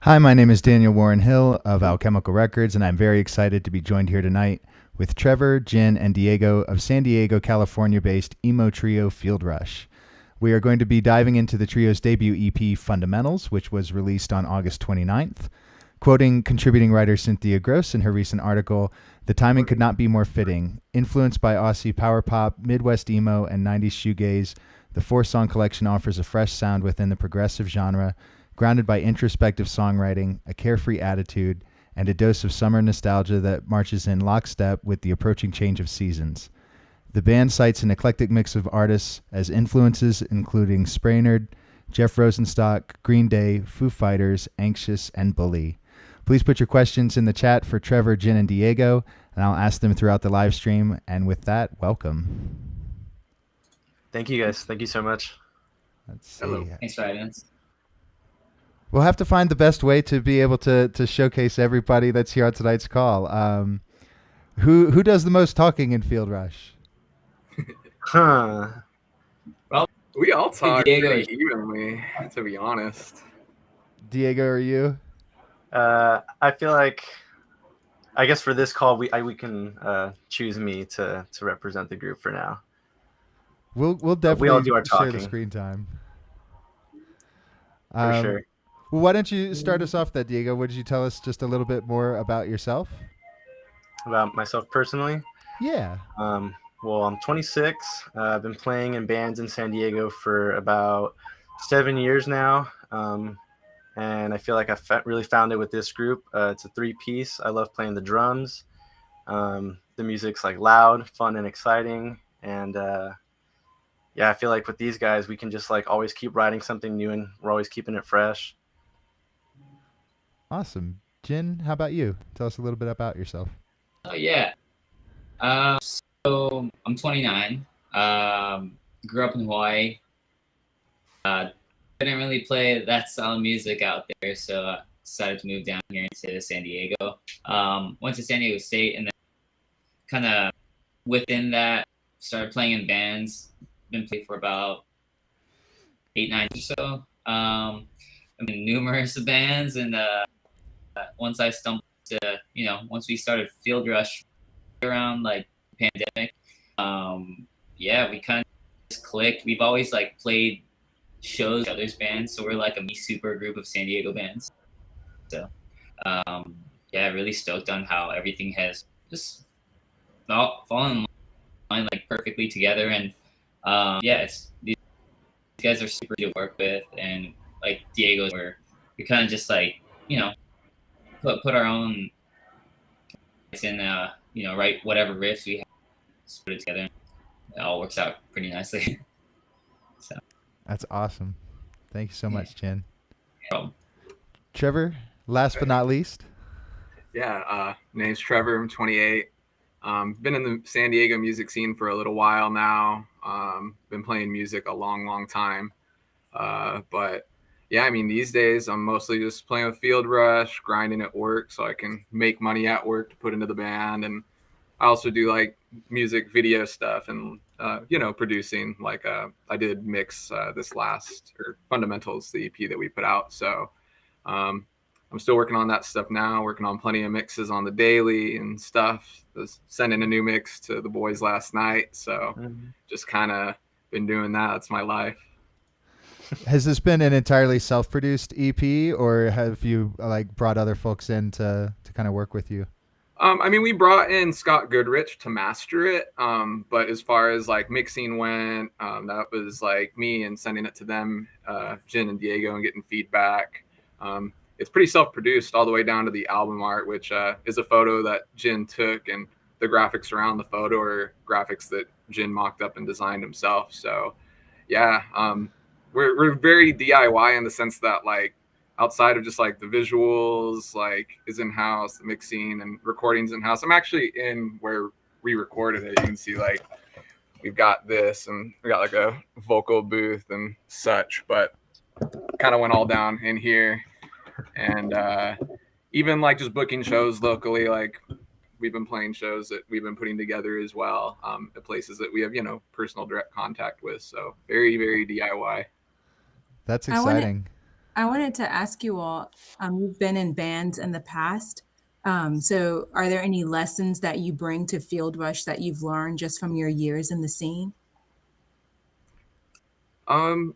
Hi, my name is Daniel Warren Hill of Alchemical Records, and I'm very excited to be joined here tonight with Trevor, Jen, and Diego of San Diego, California-based emo trio Fieldrush. We are going to be diving into the trio's debut EP, Fundamentals, which was released on August 29th. Quoting contributing writer Cynthia Gross in her recent article, the timing could not be more fitting. Influenced by Aussie power pop, Midwest emo, and 90s shoegaze, the four-song collection offers a fresh sound within the progressive genre, grounded by introspective songwriting, a carefree attitude, and a dose of summer nostalgia that marches in lockstep with the approaching change of seasons. The band cites an eclectic mix of artists as influences, including Sprainerd, Jeff Rosenstock, Green Day, Foo Fighters, Anxious, and Bully. Please put your questions in the chat for Trevor, Jen, and Diego, and I'll ask them throughout the live stream. And with that, welcome. Thank you, guys. Thank you so much. Let's see. Hello. Thanks for having us. We'll have to find the best way to be able to showcase everybody that's here on tonight's call. Who does the most talking in Fieldrush? Well, we all talk Diego. pretty evenly, to be honest. Diego, or you? I feel like, I guess for this call, we can choose me to represent the group for now. We'll definitely all do our share the talking. screen time. For sure. Well, why don't you start us off, that Diego? Would you tell us just a little bit more about yourself? About myself personally? Yeah. Well, I'm 26. I've been playing in bands in San Diego for about 7 years now. And I feel like I really found it with this group. It's a 3-piece. I love playing the drums. The music's like loud, fun, and exciting. And yeah, I feel like with these guys, we can just like always keep writing something new, and we're always keeping it fresh. Awesome. Jen, how about you? Tell us a little bit about yourself. Oh, yeah. So I'm 29. Grew up in Hawaii. Didn't really play that style of music out there, so I decided to move down here into San Diego. Went to San Diego State, and then kind of within that, started playing in bands. Been playing for about 8-9 years or so. I'm in numerous bands, and once I stumbled to, once we started Fieldrush around like pandemic, yeah, we kind of just clicked. We've always like played shows with others bands, so we're like a super group of San Diego bands. So yeah, really stoked on how everything has just fallen in line like perfectly together. And yeah, these guys are super to work with, and like Diego's, where we kind of just like put our own in write whatever riffs we have, just put it together. It all works out pretty nicely. So That's awesome. Thank you so much, Jen. no Trevor, last but not least. Yeah, name's Trevor. I'm 28. Been in the San Diego music scene for a little while now. Been playing music a long time. But yeah, I mean, these days I'm mostly just playing with Fieldrush, grinding at work so I can make money at work to put into the band. And I also do like music video stuff and, producing. Like I did mix this last, or Fundamentals, the EP that we put out. So I'm still working on that stuff now, working on plenty of mixes on the daily and stuff. Was sending a new mix to the boys last night. So just kind of been doing that. That's my life. Has this been an entirely self-produced EP, or have you like brought other folks in to kind of work with you? I mean, we brought in Scott Goodrich to master it. But as far as like mixing went, that was like me and sending it to them, Jen and Diego, and getting feedback. It's pretty self-produced all the way down to the album art, which is a photo that Jen took, and the graphics around the photo are graphics that Jen mocked up and designed himself. So yeah, we're very DIY in the sense that like outside of just like the visuals, like is in-house, the mixing and recordings in-house. I'm actually in where we recorded it. You can see like we've got this, and we got like a vocal booth and such, but kind of went all down in here. And even like just booking shows locally, like we've been playing shows that we've been putting together as well, at places that we have, personal direct contact with. So very, very DIY. That's exciting. I wanted to ask you all, you've been in bands in the past. So are there any lessons that you bring to Fieldrush that you've learned just from your years in the scene?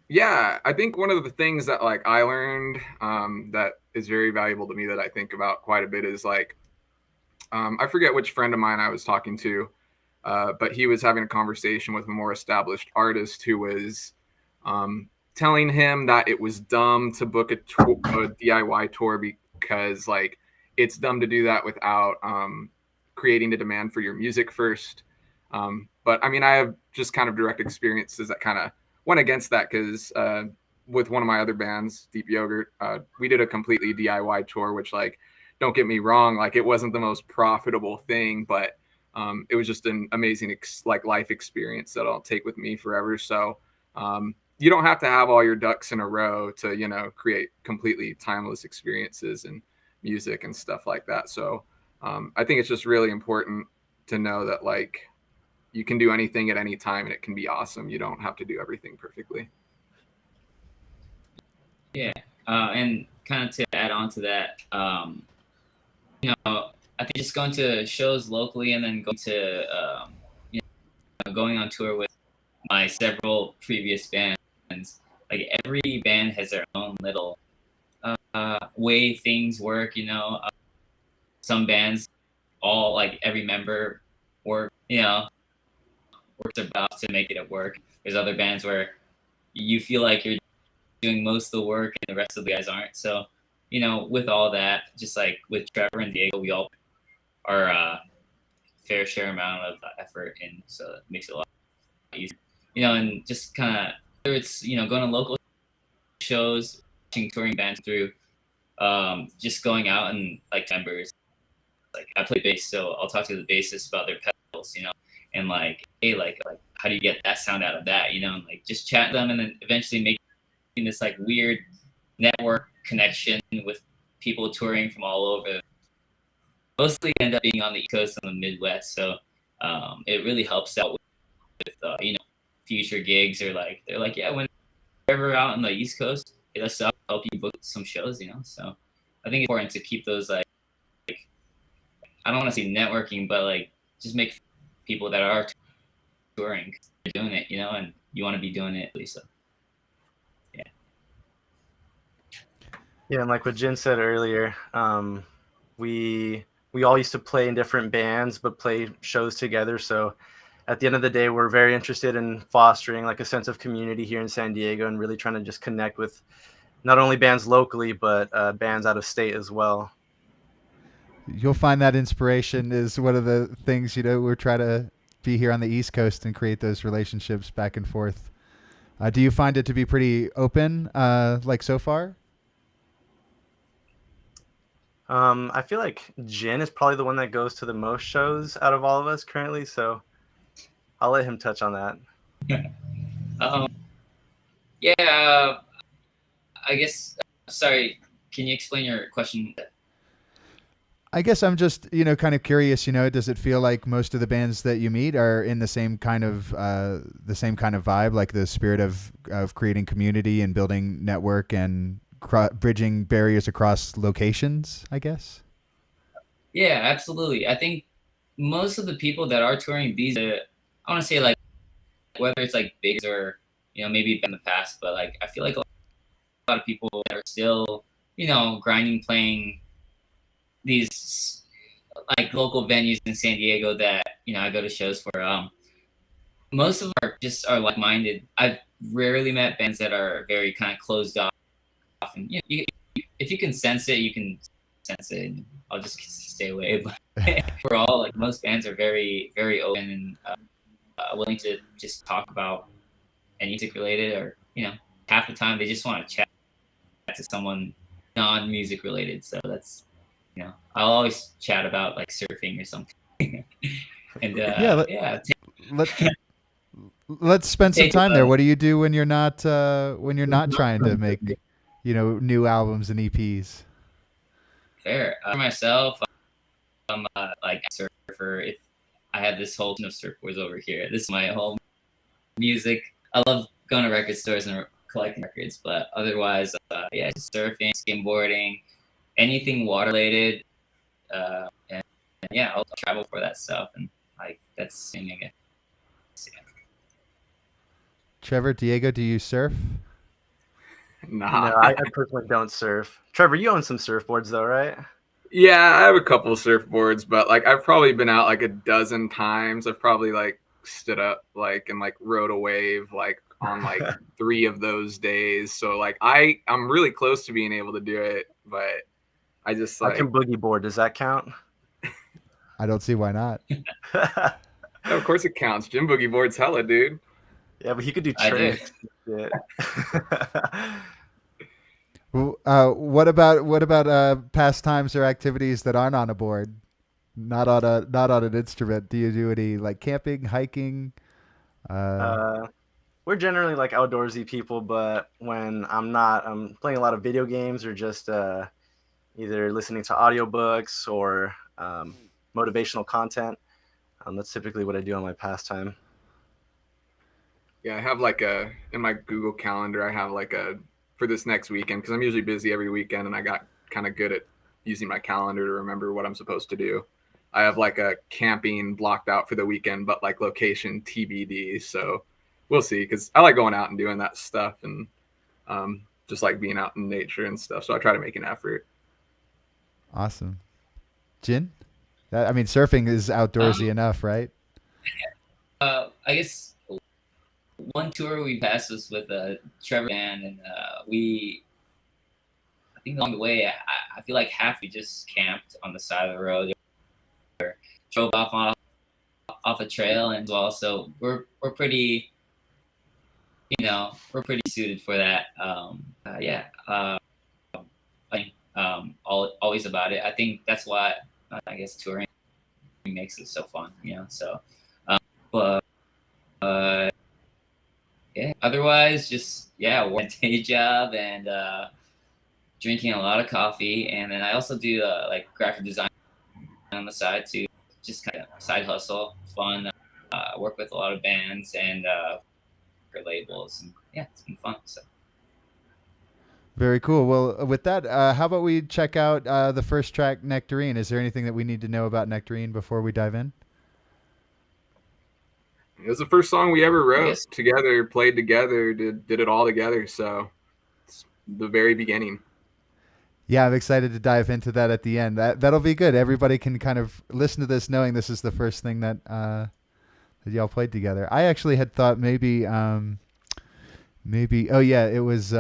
Yeah, I think one of the things that like I learned that is very valuable to me that I think about quite a bit is like I forget which friend of mine I was talking to, but he was having a conversation with a more established artist who was telling him that it was dumb to book a DIY tour because like it's dumb to do that without creating a demand for your music first. But I mean, I have just kind of direct experiences that kind of went against that because with one of my other bands, Deep Yogurt, we did a completely DIY tour, which like, don't get me wrong, like it wasn't the most profitable thing, but it was just an amazing like life experience that I'll take with me forever. So you don't have to have all your ducks in a row to, you know, create completely timeless experiences and music and stuff like that. So I think it's just really important to know that like you can do anything at any time and it can be awesome. You don't have to do everything perfectly. Yeah, and kind of to add on to that, you know, I think just going to shows locally and then going to, you know, going on tour with my several previous bands. Like every band has their own little way things work. You know, some bands, all like every member work, you know, works their best to make it work. There's other bands where you feel like you're doing most of the work and the rest of the guys aren't. So, you know, with all that, just like with Trevor and Diego, we all are fair share amount of effort, and so it makes it a lot easier. You know, and just kind of whether it's, you know, going to local shows, watching touring bands through, just going out and like members. Like I play bass, so I'll talk to the bassist about their pedals, you know, and like, hey, like how do you get that sound out of that, you know, and like just chat them, and then eventually making this like weird network connection with people touring from all over. Mostly end up being on the East Coast and the Midwest, so it really helps out with you know, future gigs, or like they're like, yeah, whenever out on the East Coast, let's help you book some shows, you know. So I think it's important to keep those like I don't want to say networking, but like just make people that are touring, they're doing it, you know, and you want to be doing it, Lisa. Yeah. Yeah, and like what Jen said earlier, we all used to play in different bands, but play shows together. So at the end of the day, we're very interested in fostering like a sense of community here in San Diego, and really trying to just connect with not only bands locally, but bands out of state as well. You'll find that inspiration is one of the things, you know, we're trying to be here on the East Coast and create those relationships back and forth. Do you find it to be pretty open, like so far? I feel like Jen is probably the one that goes to the most shows out of all of us currently, so I'll let him touch on that. Yeah, I guess. Sorry, can you explain your question? I guess I'm just, you know, kind of curious, you know, does it feel like most of the bands that you meet are in the same kind of vibe, like the spirit of creating community and building network and bridging barriers across locations, I guess? Yeah, absolutely. I think most of the people that are touring these, I want to say like whether it's like big or, you know, maybe in the past, but like I feel like a lot of people are still, you know, grinding, playing these like local venues in San Diego that, you know, I go to shows for. Most of them are like-minded. I've rarely met bands that are very kind of closed off. And if you can sense it, you can sense it. And I'll just stay away. But we're all like most bands are very, very open and willing to just talk about any music related, or, you know, half the time they just want to chat to someone non-music related. So that's, you know, I'll always chat about like surfing or something. And yeah, let's spend some time there. What do you do when you're not trying to make, you know, new albums and EPs? Fair. For myself, I'm like a surfer. If I have this whole ton of surfboards over here, this is my whole music. I love going to record stores and collecting records. But otherwise, yeah, just surfing, skimboarding, anything water related. And yeah, I'll travel for that stuff, and like that's singing it. Yeah. Trevor, Diego, do you surf? Nah. No, I personally don't surf. Trevor, you own some surfboards though, right? Yeah, I have a couple of surfboards, but like I've probably been out like a dozen times. I've probably like stood up like and like rode a wave like on like 3 of those days. So like I'm really close to being able to do it, but I just I like can boogie board. Does that count? I don't see why not. oh, of course it counts. Jim boogie boards hella, dude. Yeah, but he could do I do. tricks. Yeah. What about pastimes or activities that aren't on a board, not on an instrument? Do you do any like camping, hiking? We're generally like outdoorsy people, but when I'm not, I'm playing a lot of video games or just either listening to audiobooks or motivational content. That's typically what I do on my pastime. Yeah, I have like in my Google Calendar, I have like for this next weekend, because I'm usually busy every weekend and I got kind of good at using my calendar to remember what I'm supposed to do. I have like a camping blocked out for the weekend, but like location TBD. So we'll see, because I like going out and doing that stuff and just like being out in nature and stuff. So I try to make an effort. Awesome. Jin? I mean, surfing is outdoorsy enough, right? I guess one tour we passed was with Trevor band, and I think along the way, I feel like half we just camped on the side of the road or drove off a trail and well. So we're pretty, we're pretty suited for that. Always about it. I think that's why I guess touring makes it so fun, So, but yeah. Otherwise, just work a day job and drinking a lot of coffee, and then I also do like graphic design on the side too. Just kind of side hustle, fun. Work with a lot of bands and for labels, and it's been fun. So. Very cool. Well, with that, how about we check out the first track, Nectarine? Is there anything that we need to know about Nectarine before we dive in? It was the first song we ever wrote together, played together, did it all together. So it's the very beginning. Yeah, I'm excited to dive into that at the end. That'll be good. Everybody can kind of listen to this knowing this is the first thing that y'all played together. I actually had thought maybe, it was,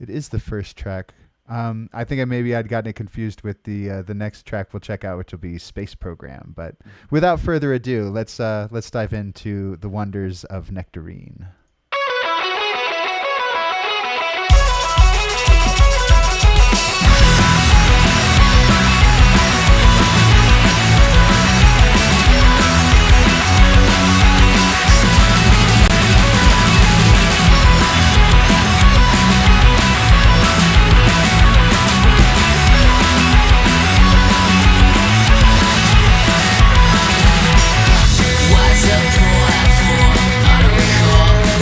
it is the first track. I think I'd gotten it confused with the next track we'll check out, which will be Space Program. But without further ado, let's dive into the wonders of Nectarine. What's a platform? I don't recall.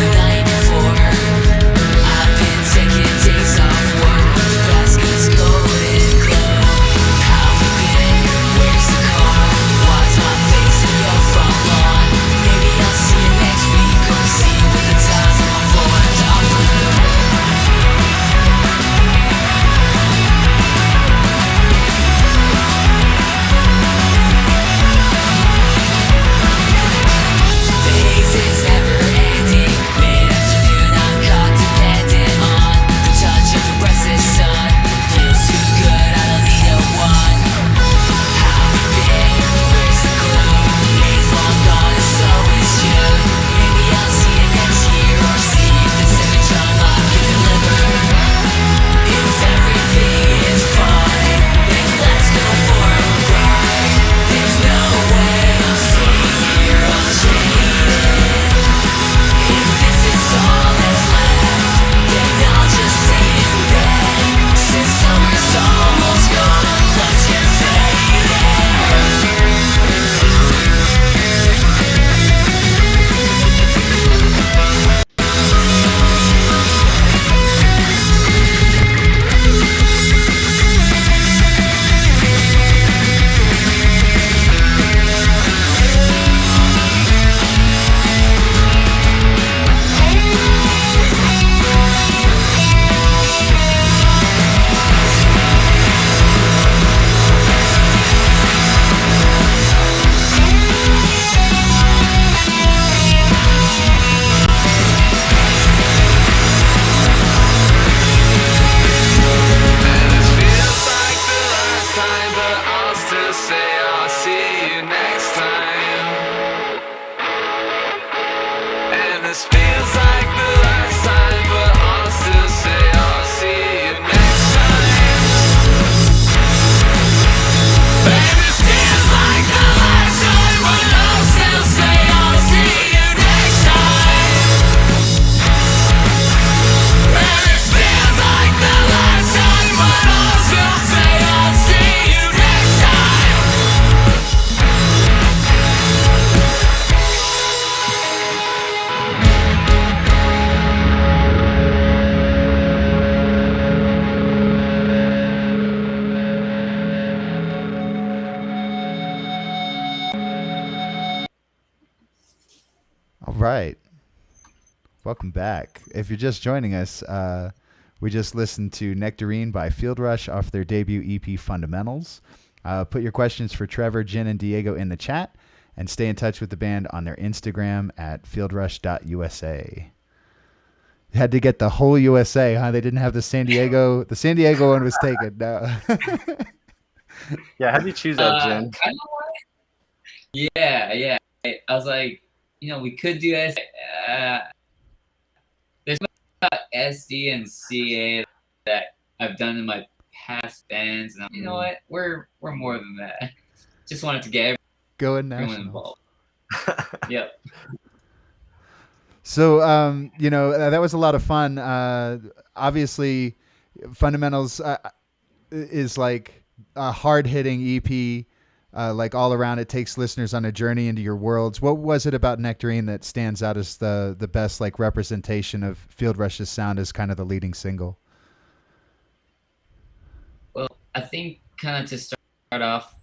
All right. Welcome back. If you're just joining us, we just listened to Nectarine by Fieldrush off their debut EP, Fundamentals. Put your questions for Trevor, Jen, and Diego in the chat, and stay in touch with the band on their Instagram at fieldrush.usa. Had to get the whole USA, huh? They didn't have the San Diego. The San Diego one was taken. No. Yeah, how do you choose that, Jen? Yeah. I was like, we could do S. There's SD and CA that I've done in my past bands, and you know what? We're more than that. Just wanted to get Going everyone national. involved. Yep. So, that was a lot of fun. Obviously, Fundamentals is like a hard-hitting EP, like all around. It takes listeners on a journey into your worlds. What was it about Nectarine that stands out as the best like representation of Fieldrush's sound as kind of the leading single? Well, I think kind of to start off,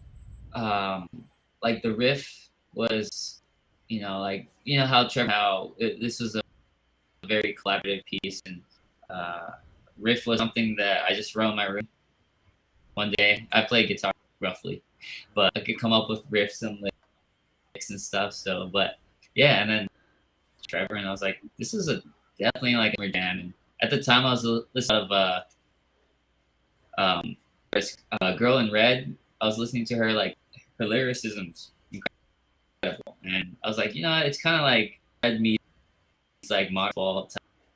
like the riff was, this was a very collaborative piece, and riff was something that I just wrote in my room one day. I play guitar roughly, but I could come up with riffs and licks and stuff. So, but yeah, and then Trevor, and I was like, this is definitely like a jam. And at the time, I was listening to Girl in Red. I was listening to her, like her lyricism's incredible, and I was like, it's kind of like Red meets like Modern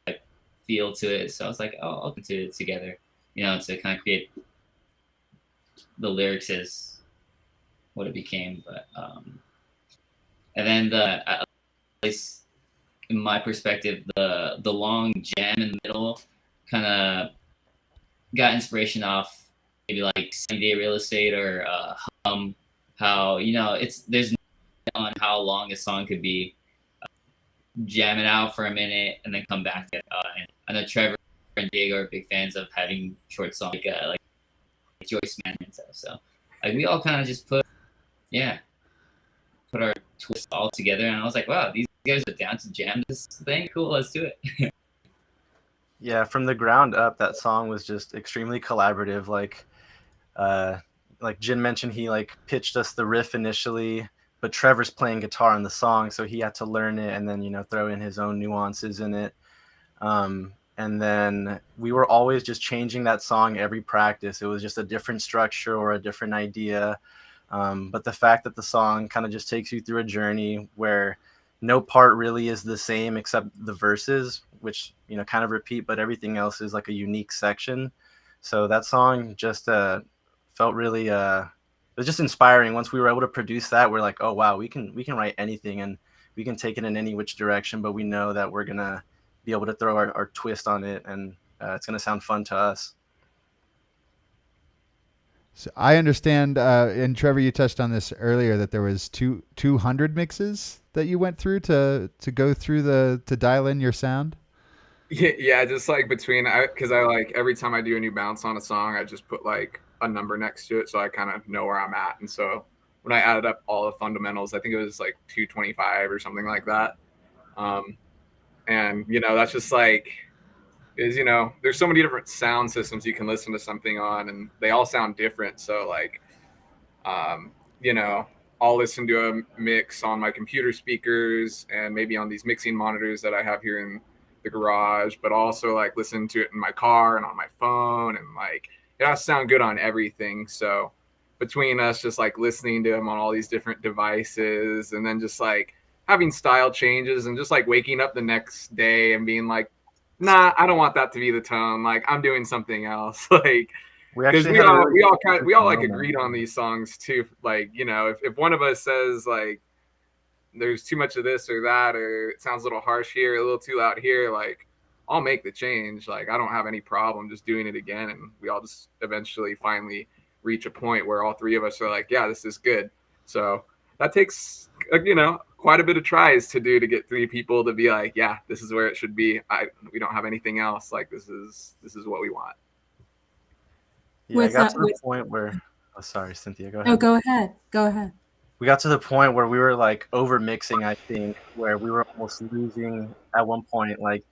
type feel to it. So I was like, I'll put it together, to kind of create the lyrics as what it became. But and then at least in my perspective, the long jam in the middle kind of got inspiration off maybe like 7-Day Real Estate or Hum. How there's on how long a song could be. Jam it out for a minute and then come back to it. And I know Trevor and Diego are big fans of having short songs like Joyce Manor and stuff. So like we all kind of just put our twist all together, and I was like, wow, these guys are down to jam this thing. Cool, let's do it. Yeah, from the ground up, that song was just extremely collaborative. Like Jin mentioned, he like pitched us the riff initially, but Trevor's playing guitar on the song, so he had to learn it and then throw in his own nuances in it. And then we were always just changing that song every practice. It was just a different structure or a different idea. But the fact that the song kind of just takes you through a journey where no part really is the same except the verses, which kind of repeat, but everything else is like a unique section. So that song just felt really it was just inspiring. Once we were able to produce that, we're like, oh wow, we can write anything and we can take it in any which direction, but we know that we're gonna be able to throw our twist on it, and it's gonna sound fun to us. So I understand, and Trevor, you touched on this earlier, that there was 200 mixes that you went through to go through to dial in your sound. Yeah, just like because I like every time I do a new bounce on a song, I just put like a number next to it so I kind of know where I'm at. And so when I added up all the fundamentals, I think it was like 225 or something like that. And that's just like there's so many different sound systems you can listen to something on, and they all sound different. So like I'll listen to a mix on my computer speakers and maybe on these mixing monitors that I have here in the garage, but also like listen to it in my car and on my phone, and like it has to sound good on everything. So between us just like listening to them on all these different devices, and then just like having style changes, and just like waking up the next day and being like, nah, I don't want that to be the tone. Like I'm doing something else. Like, because we all like agreed on these songs too. Like, if one of us says like there's too much of this or that, or it sounds a little harsh here, a little too loud here, like I'll make the change. Like I don't have any problem just doing it again, and we all just eventually finally reach a point where all three of us are like, yeah, this is good. So that takes quite a bit of tries to do to get three people to be like, yeah, this is where it should be. We don't have anything else. Like this is what we want. Yeah, I got to the point where. Oh, sorry, Cynthia. Go ahead. No, go ahead. Go ahead. we got to the point where we were like over mixing, I think, where we were almost losing at one point like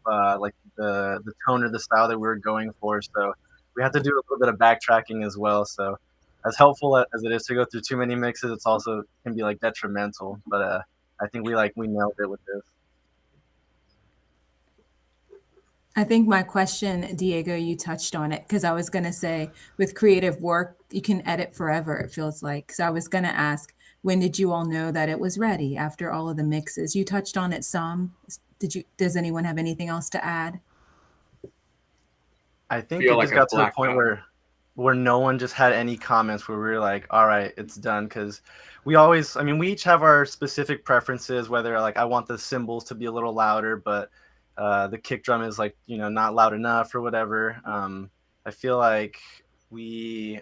the tone or the style that we were going for. So we had to do a little bit of backtracking as well. So as helpful as it is to go through too many mixes, it's also can be like detrimental. But I think we nailed it with this. I think my question, Diego, you touched on it because I was going to say with creative work, you can edit forever, it feels like. So I was going to ask, when did you all know that it was ready after all of the mixes? You touched on it some. Does anyone have anything else to add? I think Feel it like just a got to the black point out. where no one just had any comments where we were like, all right, it's done. Because we always, I mean, we each have our specific preferences, whether like I want the cymbals to be a little louder, but the kick drum is like, not loud enough or whatever. I feel like we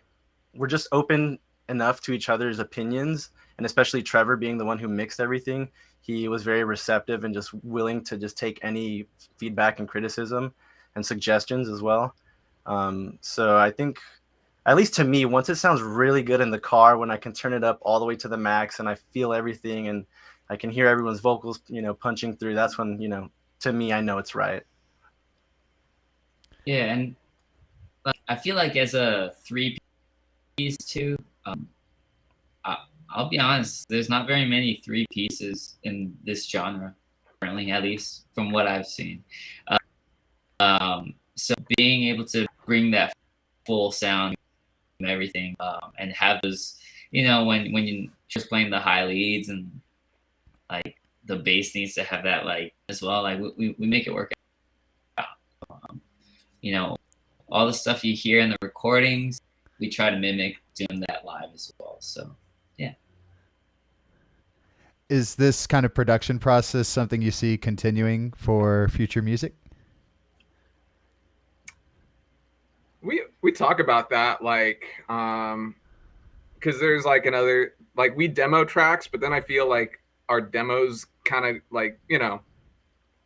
we're just open enough to each other's opinions, and especially Trevor being the one who mixed everything, he was very receptive and just willing to just take any feedback and criticism and suggestions as well. So I think, at least to me, once it sounds really good in the car, when I can turn it up all the way to the max and I feel everything and I can hear everyone's vocals, punching through, that's when, to me, I know it's right. Yeah, and I feel like as a three-piece too, I'll be honest, there's not very many three pieces in this genre currently, at least from what I've seen. So being able to bring that full sound and everything, and have those, when you're just playing the high leads and like the bass needs to have that like as well. Like we make it work out. All the stuff you hear in the recordings, we try to mimic doing that live as well. So yeah. Is this kind of production process something you see continuing for future music? We talk about that, like, because there's like another, like, we demo tracks, but then I feel like our demos kind of like,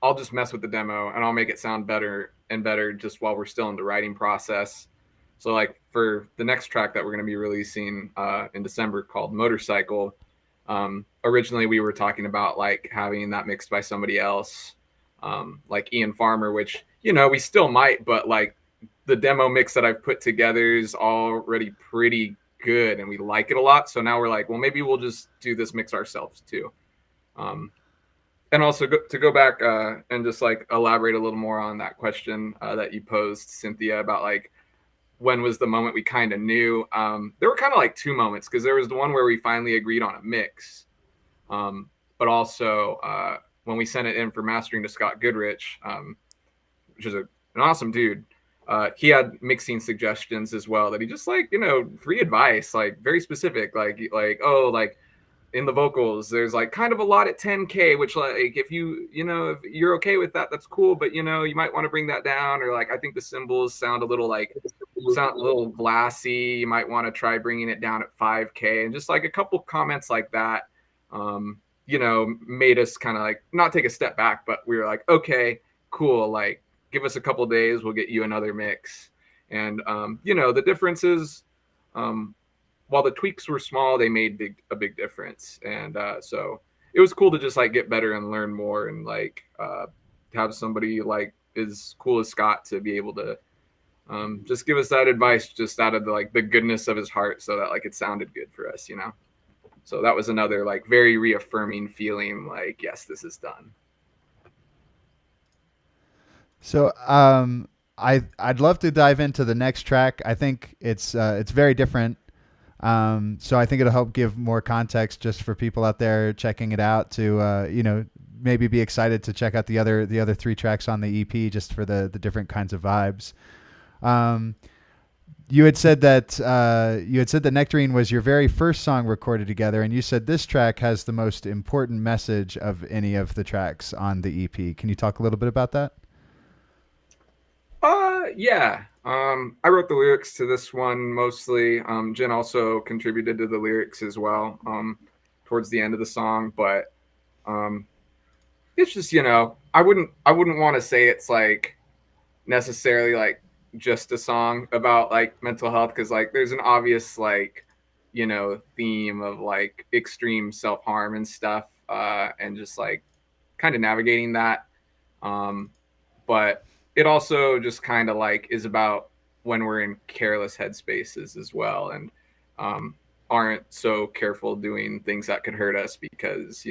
I'll just mess with the demo and I'll make it sound better and better just while we're still in the writing process. So like for the next track that we're going to be releasing in December called Motorcycle, originally we were talking about like having that mixed by somebody else, like Ian Farmer, which, we still might, but like the demo mix that I've put together is already pretty good and we like it a lot. So now we're like, well, maybe we'll just do this mix ourselves too. And also to go back and just like elaborate a little more on that question that you posed, Cynthia, about like when was the moment we kind of knew. There were kind of like two moments, because there was the one where we finally agreed on a mix, but also when we sent it in for mastering to Scott Goodrich, which is an awesome dude. He had mixing suggestions as well that he just like, free advice, like very specific, like oh, like in the vocals there's like kind of a lot at 10K, which like if if you're okay with that, that's cool, but you might want to bring that down, or like I think the cymbals sound a little glassy, you might want to try bringing it down at 5K, and just like a couple comments like that made us kind of like not take a step back, but we were like, okay, cool, like give us a couple days, we'll get you another mix. And the differences, while the tweaks were small, they made a big difference. And so it was cool to just like get better and learn more, and like have somebody like as cool as Scott to be able to just give us that advice just out of the goodness of his heart, so that like it sounded good for us, So that was another like very reaffirming feeling, like, yes, this is done. So I'd love to dive into the next track. I think it's very different. So I think it'll help give more context just for people out there checking it out to maybe be excited to check out the other three tracks on the EP, just for the different kinds of vibes. You had said that Nectarine was your very first song recorded together, and you said this track has the most important message of any of the tracks on the EP. Can you talk a little bit about that? Yeah. I wrote the lyrics to this one mostly. Jen also contributed to the lyrics as well, towards the end of the song, but it's just, I wouldn't want to say it's like necessarily like just a song about like mental health, because like there's an obvious like theme of like extreme self-harm and stuff, and just like kind of navigating that. But it also just kind of like is about when we're in careless headspaces as well, and aren't so careful doing things that could hurt us because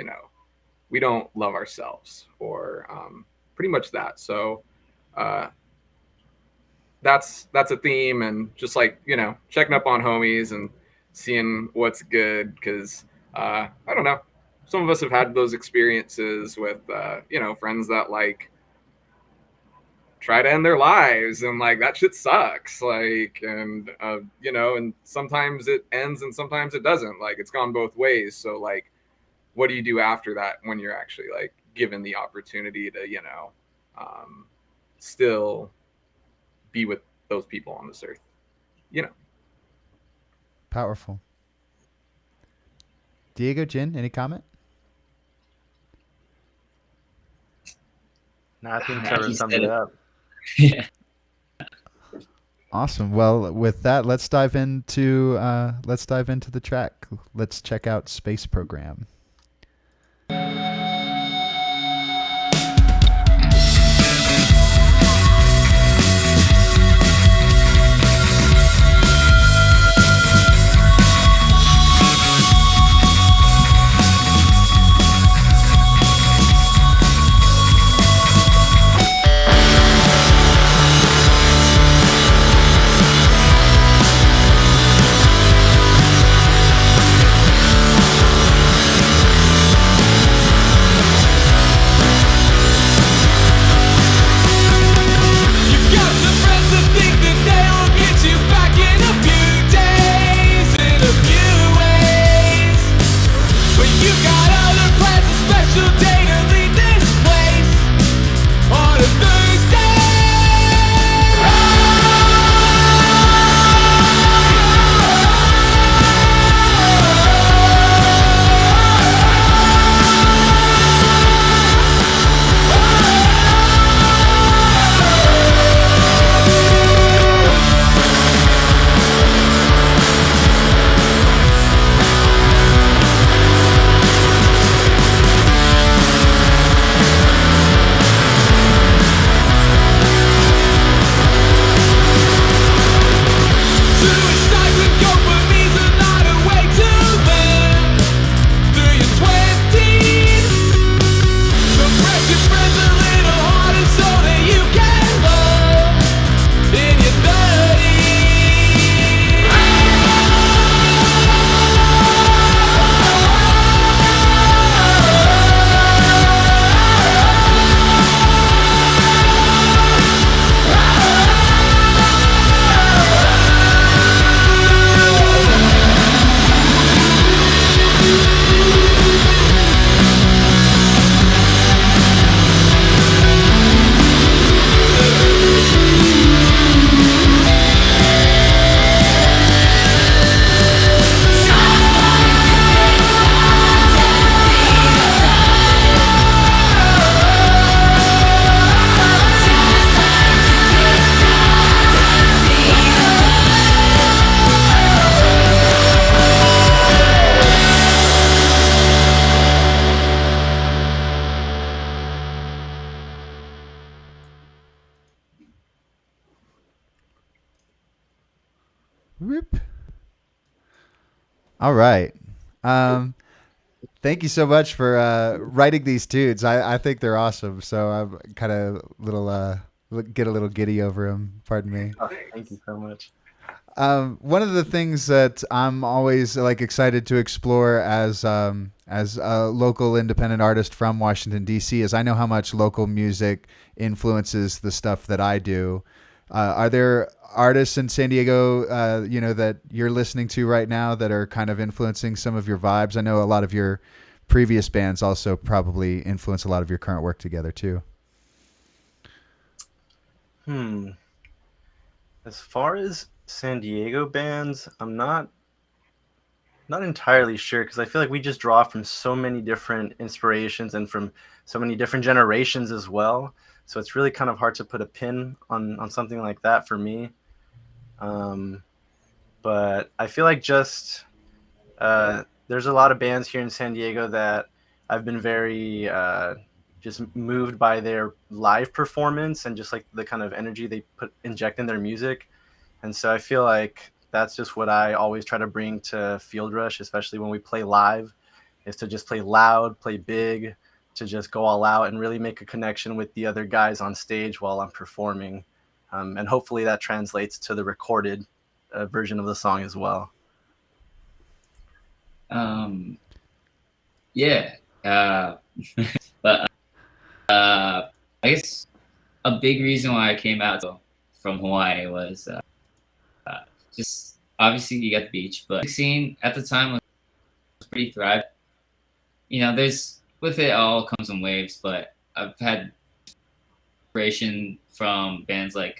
we don't love ourselves, or pretty much that. So that's a theme, and just like checking up on homies and seeing what's good, because I don't know, some of us have had those experiences with friends that like try to end their lives, and like that shit sucks, like, and and sometimes it ends and sometimes it doesn't. Like, it's gone both ways. So like, what do you do after that when you're actually like given the opportunity to still be with those people on this earth? Powerful. Diego, Jin, any comment? No, I think Yeah, Trevor he summed said it it. up. Yeah. Awesome. Well, with that, let's dive into the track. Let's check out Space Program. Whoop. All right. Thank you so much for writing these tunes. I think they're awesome. So I'm kind of get a little giddy over them. Pardon me. Oh, thank you so much. One of the things that I'm always like excited to explore as a local independent artist from Washington D.C. is I know how much local music influences the stuff that I do. Are there artists in San Diego, that you're listening to right now that are kind of influencing some of your vibes? I know a lot of your previous bands also probably influence a lot of your current work together too. As far as San Diego bands, I'm not entirely sure, because I feel like we just draw from so many different inspirations and from so many different generations as well. So it's really kind of hard to put a pin on something like that for me. But I feel like just There's a lot of bands here in San Diego that I've been very just moved by their live performance and just like the kind of energy they inject in their music. And so I feel like that's just what I always try to bring to Fieldrush, especially when we play live, is to just play loud, play big, to just go all out and really make a connection with the other guys on stage while I'm performing. And hopefully that translates to the recorded version of the song as well. Yeah. But I guess a big reason why I came out from Hawaii was just obviously you got the beach, but the scene at the time was pretty thriving. You know, there's with it all comes in waves, but I've had inspiration from bands like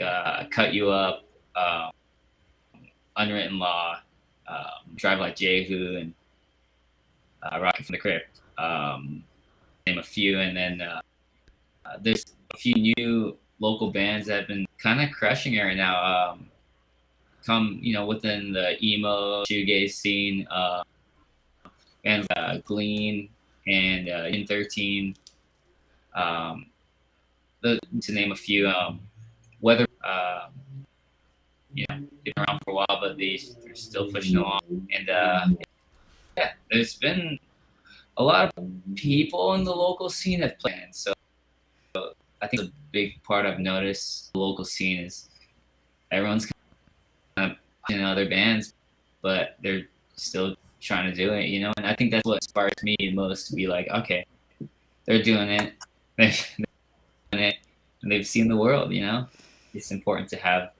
Cut You Up, Unwritten Law, Drive Like Jehu, and Rocket from the Crypt, name a few. And then there's a few new local bands that have been kind of crushing it right now. Come, within the emo shoegaze scene, bands Glean and In 13, to name a few. Whether been around for a while, but they're still pushing along. And yeah, there's been a lot of people in the local scene that play. So I think a big part I've noticed the local scene is everyone's kind of in other bands, but they're still trying to do it, and I think that's what inspires me most to be like, okay, they're doing it, they're doing it, and they've seen the world. It's important to have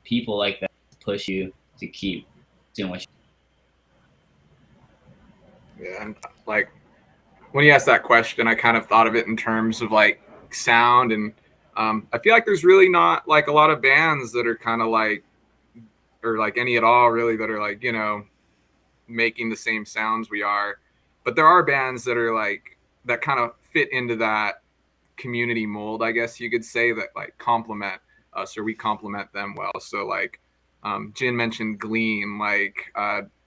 people like that to push you to keep doing what Yeah, and like when you asked that question, I kind of thought of it in terms of like sound, and I feel like there's really not like a lot of bands that are kind of like, or like any at all really, that are like, making the same sounds we are. But there are bands that are like, that kind of fit into that community mold, I guess you could say, that like complement us, or we complement them well. So like Jin mentioned Glean, like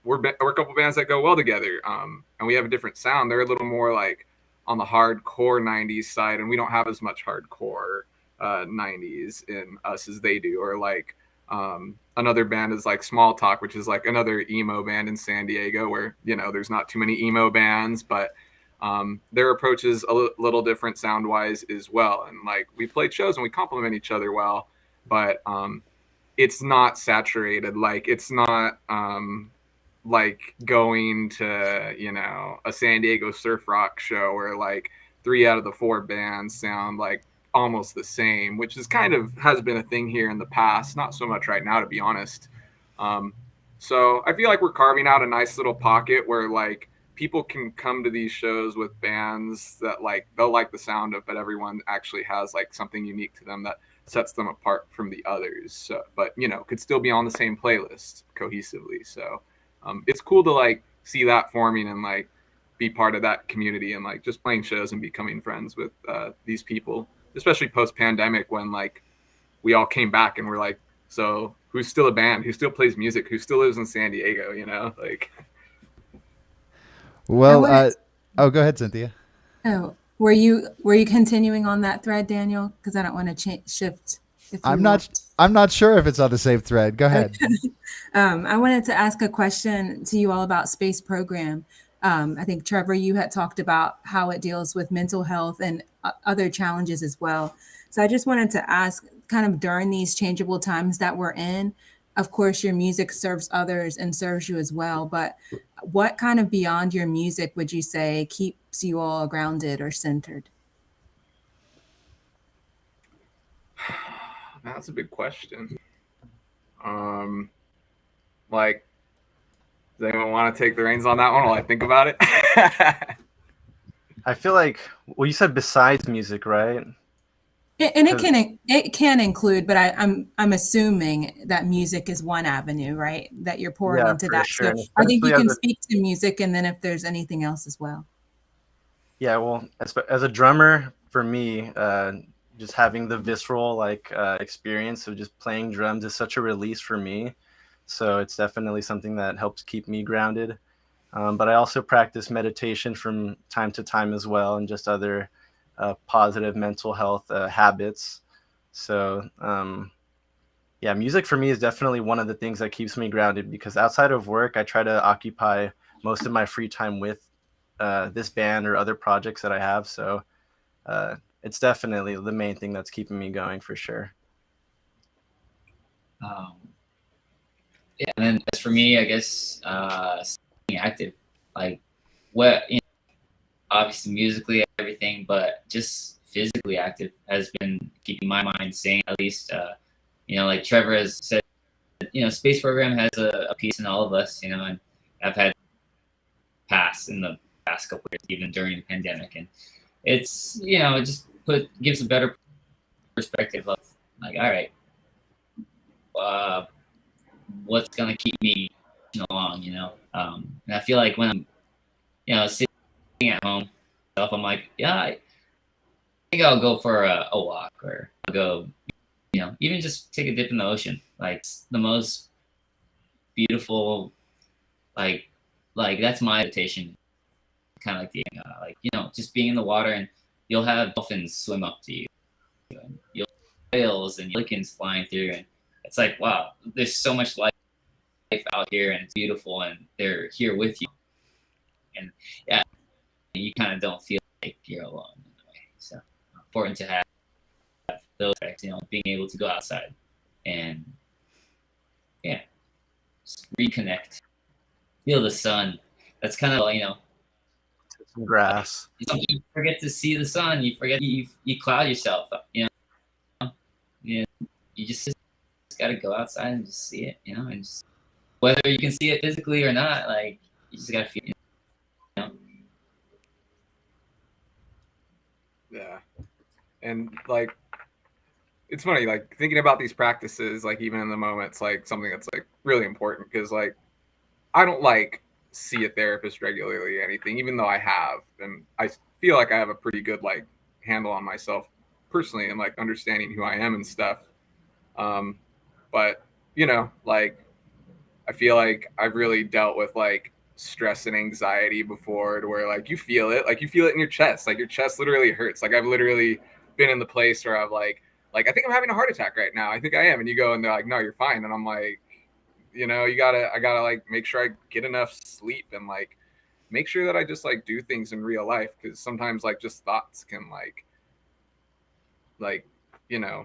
we're a couple bands that go well together, and we have a different sound. They're a little more like on the hardcore 90s side, and we don't have as much hardcore 90s in us as they do. Or like another band is like Small Talk, which is like another emo band in San Diego, where there's not too many emo bands, but their approach is a little different sound wise as well. And like we played shows and we complement each other well, but it's not saturated. Like it's not like going to a San Diego surf rock show where like 3 out of the 4 bands sound like almost the same, which is kind of has been a thing here in the past, not so much right now, to be honest. So I feel like we're carving out a nice little pocket where like people can come to these shows with bands that like they'll like the sound of, but everyone actually has like something unique to them that sets them apart from the others. So, but could still be on the same playlist cohesively. So it's cool to like see that forming and like be part of that community, and like just playing shows and becoming friends with these people, especially post pandemic, when like we all came back and we're like, so who's still a band, who still plays music, who still lives in San Diego, like. Well, go ahead, Cynthia. Oh, were you continuing on that thread, Daniel? Because I don't want to shift. I'm not sure if it's on the same thread. Go ahead. I wanted to ask a question to you all about Space Program. I think Trevor, you had talked about how it deals with mental health and other challenges as well. So I just wanted to ask, kind of during these changeable times that we're in, of course, your music serves others and serves you as well. But what kind of beyond your music would you say keeps you all grounded or centered? That's a big question. Like, does anyone want to take the reins on that one while I think about it? I feel like, well, you said besides music, right? And it can include, but I'm assuming that music is one avenue, right? That you're pouring into that. Sure. So I think you can speak to music, and then if there's anything else as well. Yeah, well, as a drummer, for me, just having the visceral experience of just playing drums is such a release for me. So it's definitely something that helps keep me grounded. But I also practice meditation from time to time as well, and just other positive mental health habits. So yeah, music for me is definitely one of the things that keeps me grounded, because outside of work, I try to occupy most of my free time with this band or other projects that I have. So it's definitely the main thing that's keeping me going for sure. Um, yeah, and then as for me, I guess staying active, like what you know, obviously musically everything, but just physically active has been keeping my mind sane. At least, you know, like Trevor has said, you know, space program has a piece in all of us, you know, and I've had pass in the past couple of years, even during the pandemic, and it's you know, it just gives a better perspective of like, all right, uh, what's gonna keep me along, you know. And I feel like when I'm, you know, sitting at home, I'm like, yeah, I think I'll go for a walk, or I'll go, you know, even just take a dip in the ocean. Like it's the most beautiful, like, that's my meditation. Kind of like the, like you know, just being in the water, and you'll have dolphins swim up to you, and you'll have whales and lichens flying through, and it's like, wow, there's so much life out here, and it's beautiful, and they're here with you, and yeah, you kind of don't feel like you're alone in a way. So important to have those effects, you know, being able to go outside and yeah, just reconnect, feel the sun. That's kind of, you know, Some grass. you forget to see the sun. You forget, you cloud yourself. You know, you just got to go outside and just see it. You know, and just, whether you can see it physically or not, like you just got to feel. You know? Yeah. And like, it's funny, like thinking about these practices, like even in the moment, it's like something that's like really important, because like I don't like see a therapist regularly or anything, even though I have, and I feel like I have a pretty good like handle on myself personally, and like understanding who I am and stuff. But you know, like I feel like I've really dealt with like stress and anxiety before, to where like you feel it in your chest, like your chest literally hurts. Like I've literally been in the place where I've like I think I'm having a heart attack right now. I think I am. And you go and they're like, no, you're fine. And I'm like, you know, I gotta like make sure I get enough sleep, and like make sure that I just like do things in real life, because sometimes like just thoughts can like you know,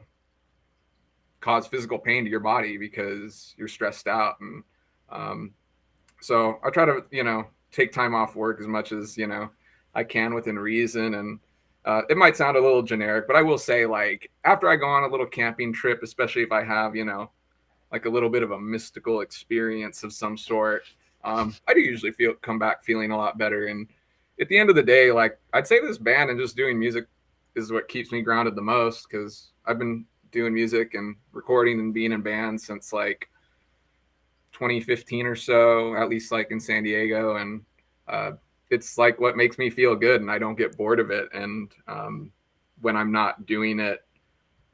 cause physical pain to your body because you're stressed out. And so I try to, you know, take time off work as much as, you know, I can within reason. And it might sound a little generic, but I will say, like, after I go on a little camping trip, especially if I have, you know, like a little bit of a mystical experience of some sort, I do usually come back feeling a lot better. And at the end of the day, like, I'd say this band and just doing music is what keeps me grounded the most, because I've been doing music and recording and being in bands since like 2015 or so, at least like in San Diego. And it's like what makes me feel good, and I don't get bored of it. And when I'm not doing it,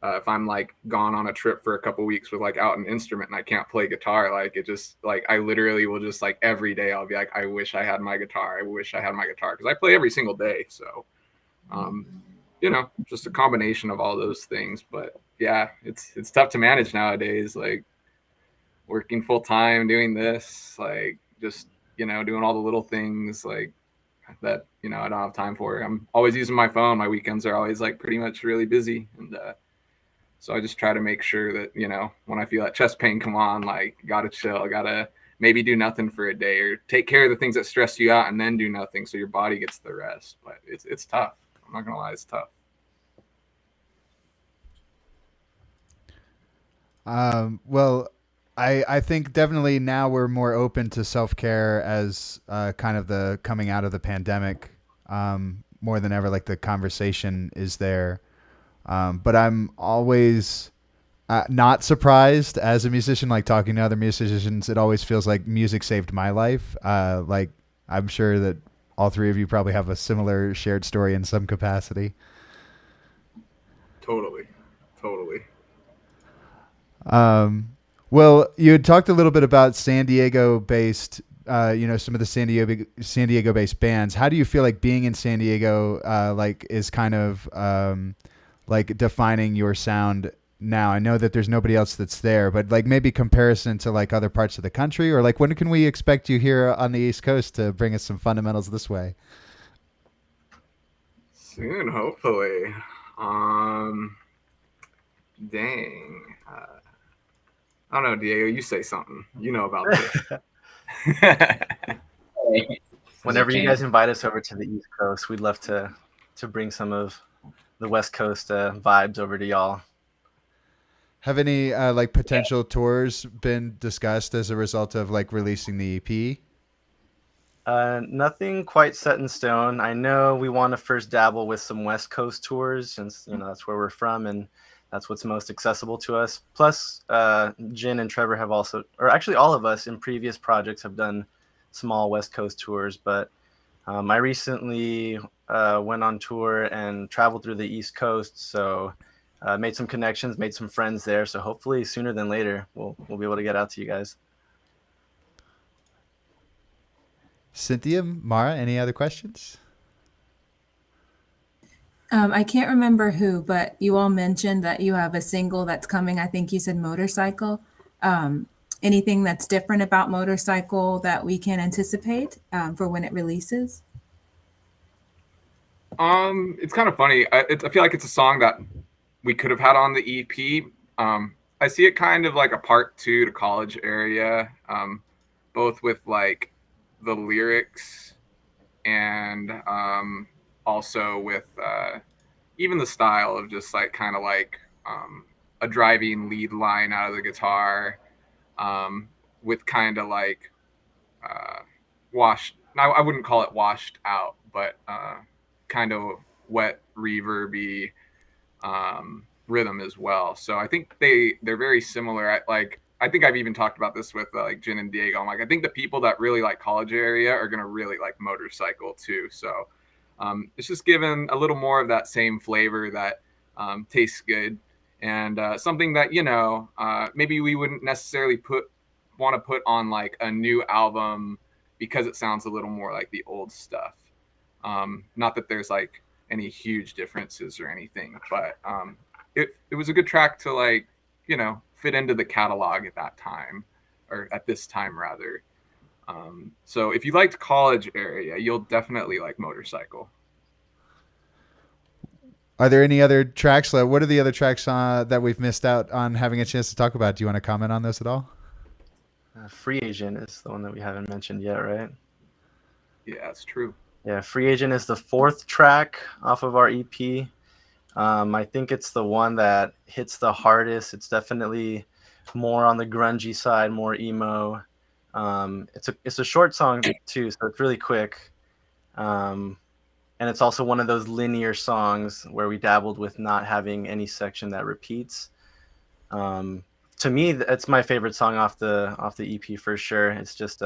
if I'm like gone on a trip for a couple weeks with like out an instrument and I can't play guitar, like it just like I literally will just like every day I'll be like, I wish I had my guitar. I wish I had my guitar, because I play every single day. So you know, just a combination of all those things. But yeah, it's tough to manage nowadays, like working full time, doing this, like just, you know, doing all the little things like that, you know, I don't have time for. I'm always using my phone. My weekends are always like pretty much really busy. And so I just try to make sure that, you know, when I feel that chest pain come on, like gotta chill, gotta maybe do nothing for a day, or take care of the things that stress you out and then do nothing so your body gets the rest. But it's tough. I'm not gonna lie, it's tough. Well, I think definitely now we're more open to self-care as kind of the coming out of the pandemic, more than ever. Like the conversation is there. But I'm always not surprised as a musician, like talking to other musicians. It always feels like music saved my life. Like I'm sure that all three of you probably have a similar shared story in some capacity. Totally. Well, you had talked a little bit about San Diego-based some of the San Diego based bands. How do you feel like being in San Diego, like is kind of, like defining your sound now? I know that there's nobody else that's there, but like maybe comparison to like other parts of the country, or like when can we expect you here on the East Coast to bring us some fundamentals this way? Soon, hopefully. Dang. I don't know, Diego. You say something. You know about this. Whenever you guys invite us over to the East Coast, we'd love to bring some of the West Coast vibes over to y'all. Have any like potential tours been discussed as a result of like releasing the EP? Nothing quite set in stone. I know we want to first dabble with some West Coast tours, since that's where we're from and that's what's most accessible to us. Plus, Jin and Trevor have also, or actually all of us in previous projects have done small West Coast tours. But I recently went on tour and traveled through the East Coast, so made some connections, made some friends there. So hopefully sooner than later, we'll be able to get out to you guys. Cynthia, Mara, any other questions? I can't remember who, but you all mentioned that you have a single that's coming. I think you said Motorcycle. Anything that's different about Motorcycle that we can anticipate for when it releases? It's kind of funny. I feel like it's a song that we could have had on the EP. I see it kind of like a part 2 to College Area, both with like the lyrics and also with even the style of just like kind of like a driving lead line out of the guitar, with kind of like washed. Now I wouldn't call it washed out, but kind of wet reverby rhythm as well. So I think they're very similar. I think I've even talked about this with like Jin and Diego. I'm like, I think the people that really like College Area are gonna really like Motorcycle too. So it's just given a little more of that same flavor that tastes good, and something that maybe we wouldn't necessarily want to put on like a new album because it sounds a little more like the old stuff. Not that there's like any huge differences or anything, but it was a good track to like fit into the catalog at that time, or at this time rather. So if you liked College Area, you'll definitely like Motorcycle. Are there any other tracks? What are the other tracks that we've missed out on having a chance to talk about? Do you want to comment on those at all? Free Agent is the one that we haven't mentioned yet, right? Yeah, that's true. Yeah, Free Agent is the 4th track off of our EP. I think it's the one that hits the hardest. It's definitely more on the grungy side, more emo. It's a short song too, so it's really quick. And it's also one of those linear songs where we dabbled with not having any section that repeats. To me, it's my favorite song off the EP for sure. It's just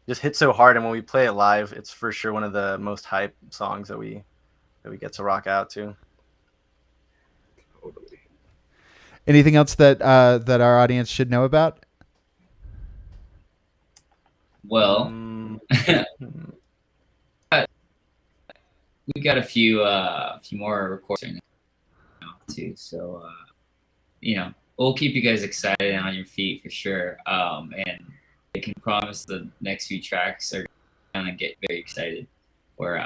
hits so hard, and when we play it live, it's for sure one of the most hype songs that we get to rock out to. Totally. Anything else that our audience should know about? Well, we got a few more recordings now too, so we'll keep you guys excited and on your feet for sure. And I can promise the next few tracks are gonna get very excited. Or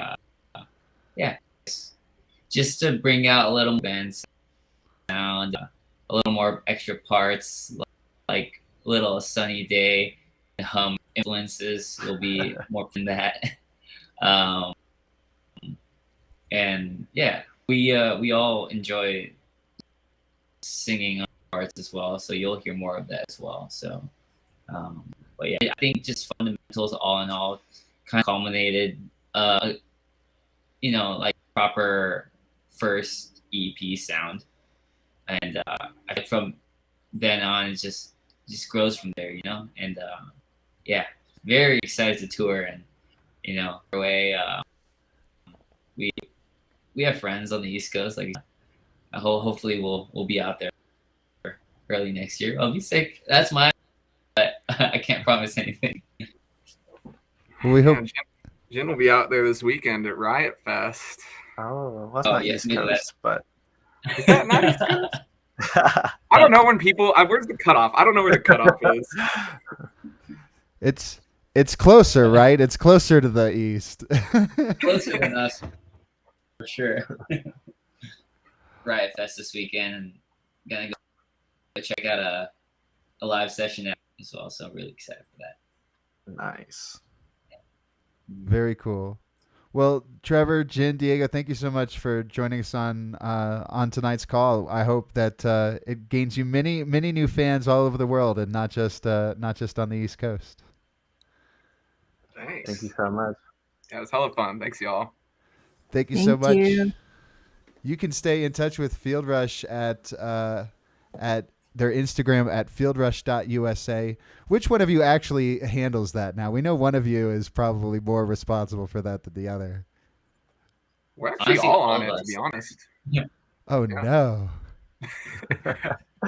just to bring out a little band sound, a little more extra parts, like a little Sunny Day, hum influences. You'll be more from that. And yeah, we all enjoy singing on parts as well, so you'll hear more of that as well. So, but yeah, I think just fundamentals, all in all, kind of culminated, like proper first EP sound, and I think from then on it just grows from there, and yeah, very excited to tour, and away. We have friends on the East Coast. Like, hopefully we'll be out there early next year. I'll be sick. That's but I can't promise anything. Well, we hope. Jen will be out there this weekend at Riot Fest. Oh, well, that's Oh, not yeah, East maybe Coast, but Is that not East Coast? I don't know when people. Where's the cutoff? I don't know where the cutoff is. It's closer, right? It's closer to the east. Closer than us, for sure. Riot Fest this weekend, and gonna go check out a live session as well. So I'm really excited for that. Nice. Very cool. Well, Trevor, Jen, Diego, thank you so much for joining us on tonight's call. I hope that it gains you many new fans all over the world, and not just on the East Coast. Thanks. Thank you so much. Yeah, it was hella fun. Thanks, y'all. Thank you so much. you. You can stay in touch with Fieldrush at their Instagram at fieldrush.usa. Which one of you actually handles that now? We know one of you is probably more responsible for that than the other. We're actually Honestly, all all on of it, to us. be honest. Oh, Yeah. no.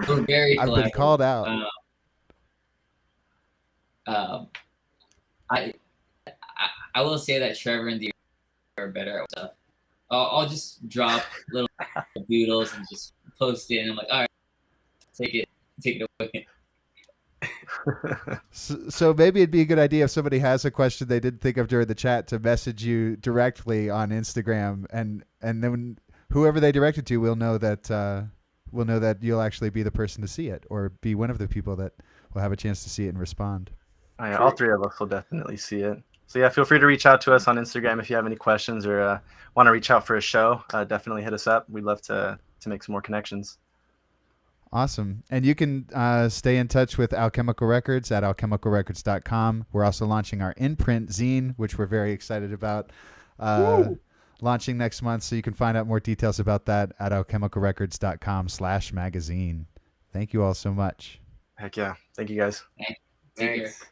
We're very I've been collaborative. called out. I will say that Trevor and Diego are better at stuff. I'll just drop little doodles and just post it, and I'm like, all right, take it away. So maybe it'd be a good idea if somebody has a question they didn't think of during the chat to message you directly on Instagram, and then whoever they direct it to will know that you'll actually be the person to see it, or be one of the people that will have a chance to see it and respond. Oh, yeah, all three of us will definitely see it. So yeah, feel free to reach out to us on Instagram if you have any questions or want to reach out for a show. Definitely hit us up. We'd love to make some more connections. Awesome. And you can stay in touch with Alchemical Records at alchemicalrecords.com. We're also launching our in-print zine, which we're very excited about, launching next month. So you can find out more details about that at alchemicalrecords.com/magazine. Thank you all so much. Heck yeah. Thank you guys. Take care. Thanks.